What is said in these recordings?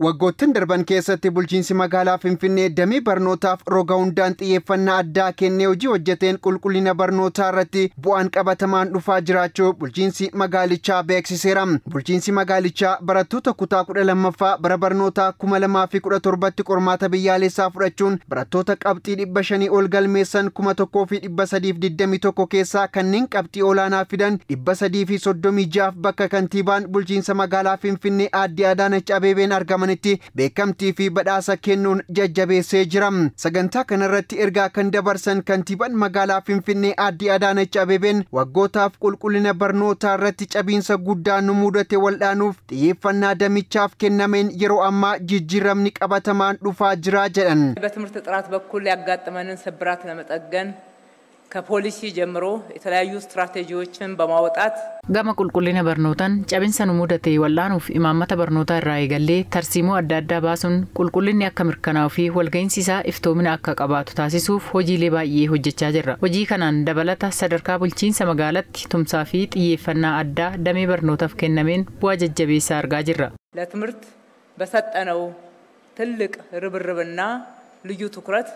Waggoottan darban keessatti bulchiinsi magaalaa Finfinnee damee barnootaaf roga hundaan xiyyeeffannaa addaa kennee hojii hojjeteen qulqullina barnootaa irratti bu'aan qabatamaan dhufaa jiraachuu bulchiinsi magaalichaa beeksiseera. Bulchiinsi magaalichaa barattoota kutaa 12ffaa bara barnootaa 2017tti qormaata biyyaalessaa fudhachuun barattoota qabxii 500 ol galmeessan 1321 keessaa kanneen qabxii olaanaa fidan 336 bakka kantiibaan bulchiinsa magaalaa Finfinnee Aadde Adaanech Abeebeen argaman beekamtii fi badhaasa kennuun jajjabeessee jira. Sagantaa kanarratti ergaa kan dabarsan kantiibaan magaalaa Finfinnee Aadde Adaanech Abeebeen waggootaaf qulqullina barnootaa irratti cabiinsa guddaa nu mudate waldhaanuuf xiyyeeffannaa damichaaf kennameen yeroo ammaa jijjiiramni qabatamaan dhufaa jira jedhan. በትምህርት ጥራት በኩል ያጋጠመንን ስብራት ለመጠገን ከፖሊሲ ጀምሮ የተለያዩ ስትራቴጂዎችን በማውጣት gama qulqullina barnootaan cabinsa nu mudate waldhaanuuf imaammata barnootaa irraa eegallee tarsiimoo adda addaa baasuun qulqullinni akka mirkanaa'uu fi walga'iinsi isaa iftoomina akka qabaatu taasisuuf hojiilee baay'ee hojjechaa jirra. Hojii kanaan dabalata sadarkaa bulchiinsa magaalaatti tumsaa fi xiyyeeffannaa addaa damee barnootaaf kennameen bu'aa jajjabeessaa argaa jirra. ለትምህርት በሰጠነው ትልቅ ርብርብና ልዩ ትኩረት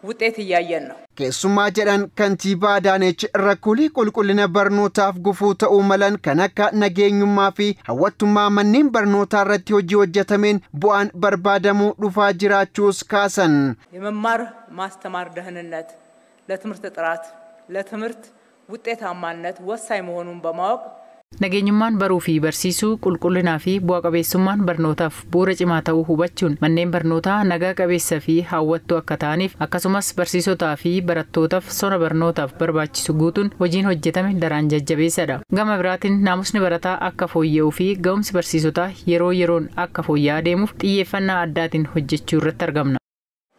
ውጤት እያየን ነው። keessummaa jedhan kantiibaa Adaanech rakkoolee qulqullina barnootaaf gufuu ta'uu malan kan akka nageenyummaa fi hawwattummaa manneen barnootaa irratti hojii hojjetameen bu'aan barbaadamuu dhufaa jiraachuus kaasan. የመማር ማስተማር ደህንነት ለትምህርት ጥራት ለትምህርት ውጤታማነት ወሳኝ መሆኑን በማወቅ nageenyummaan baruu fi barsiisuu qulqullinaa fi bu'aa qabeessummaan barnootaaf bu'uura cimaa ta'uu hubachuun manneen barnootaa nagaa qabeessa fi hawwattuu akka ta'aniif akkasumas barsiisotaa fi barattootaaf sona barnootaaf barbaachisu guutuun hojiin hojjetame daraan jajjabeessadha. Gama biraatiin naamusni barataa akka fooyya'uu fi ga'umsi barsiisotaa yeroo yeroon akka fooyya'aa deemuuf xiyyeeffannaa addaatiin hojjechuu irratti argamna.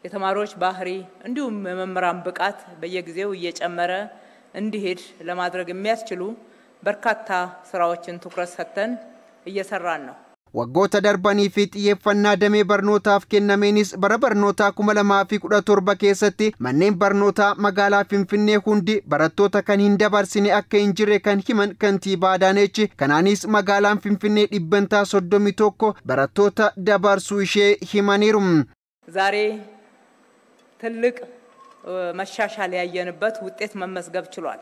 የተማሪዎች ባህሪ እንዲሁም የመምህራን ብቃት በየጊዜው እየጨመረ እንዲሄድ ለማድረግ የሚያስችሉ በርካታ ስራዎችን ትኩረት ሰጥተን እየሰራን ነው። waggoota darbanii fi xiyyeeffannaa damee barnootaaf kennameenis bara barnootaa 2017 keessatti manneen barnootaa magaalaa Finfinnee hundi barattoota kan hin dabarsine akka hin jirre kan himan kantiibaa Adaanech kanaanis magaalaan Finfinnee 31 barattoota dabarsuu ishee himaniiru. ዛሬ ትልቅ መሻሻል ያየንበት ውጤት መመዝገብ ችሏል።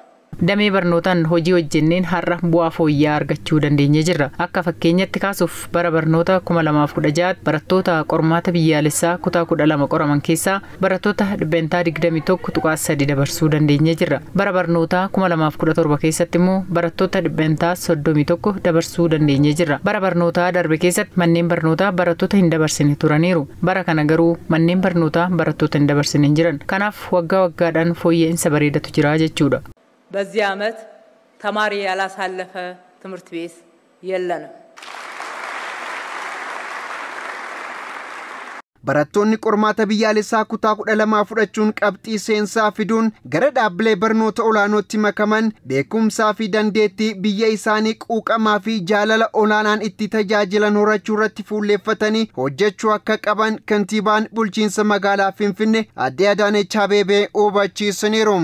damee barnootaan hojii hojjenneen har'a bu'aa fooyya'aa argachuu dandeenye jirra. Akka fakkeenyatti kaasuuf bara barnoota 2016 barattoota qormaata biyyaalessaa kutaa 12 qoraman keessaa barattoota 21.3 dabarsuu dandeenye jirra. Bara barnoota 2017 keessatti immoo barattoota 31 dabarsuu dandeenye jirra. Bara barnoota darbe keessatti manneen barnootaa barattoota hin dabarsine turaniiru. Bara kana garuu manneen barnootaa barattoota hin dabarsine hin jiran. Kanaaf waggaa waggaadhaan fooyya'insa bareedatu jira jechuudha. በዚህ ዓመት ተማሪ ያላሳለፈ ትምህርት ቤት የለንም። barattoonni qormaata biyyaalessaa kutaa 12 fudhachuun qabxii seensaa fiduun gara dhaabbilee barnoota olaanootti makaman beekumsaa fi dandeettii biyya isaanii quuqamaa fi jaalala olaanaan itti tajaajilan horachuu irratti fuulleeffatanii hojjechuu akka qaban kantiibaan bulchiinsa magaalaa Finfinnee Aadde Adaanech Abeebee hubachiisaniiru.